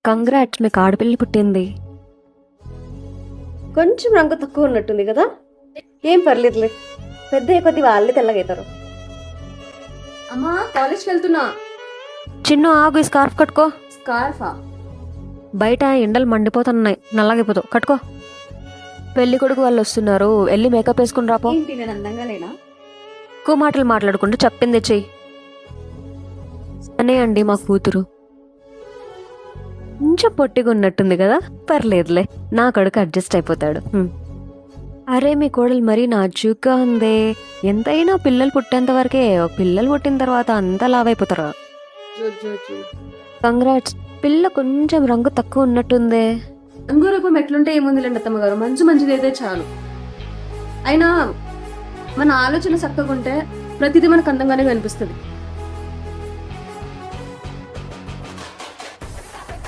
Congrats, మీకు ఆడపిల్ల పుట్టింది. కొంచెం రంగు తక్కువ ఉన్నట్టుంది కదా. ఏం పర్లేదులే, పెద్ద కొద్ది వాళ్ళే తెల్లగైతారు. అమ్మా కాలేజ్కి వెళ్తున్నా. చిన్ను ఆగు, ఈ స్కార్ఫ్ కట్టుకో. స్కార్ఫా? బయట ఎండలు మండిపోతున్నాయి, నల్లగైపోతావు, కట్టుకో. పెళ్లి కొడుకు వాళ్ళు వస్తున్నారు, వెళ్ళి మేకప్ వేసుకుని రాపో. ఏంటి నేను అందంగా లేనా? ఎక్కువ మాటలు మాట్లాడుకుంటూ చెప్పింది చెయ్యి. అనే అండి మా కూతురు. కొంచెం పొట్టిగా ఉన్నట్టుంది కదా, పర్లేదులే, నా కొడుకు అడ్జస్ట్ అయిపోతాడు. అరే మీ కోడలు మరీ నాజూగ్గా ఉందే. ఎంతైనా పిల్లలు పుట్టేంత వరకే, పిల్లలు పుట్టిన తర్వాత అంతా లావైపోతారు. కంగ్రాట్స్, పిల్ల కొంచెం రంగు తక్కువ ఉన్నట్టుందే. రంగు రూపం ఎట్లుంటే ఏముందిలేండి అత్తమ్మ గారు, మంచిది అయితే చాలు. అయినా మన ఆలోచన చక్కగా ఉంటే ప్రతిదీ మనకు అందంగానే కనిపిస్తుంది.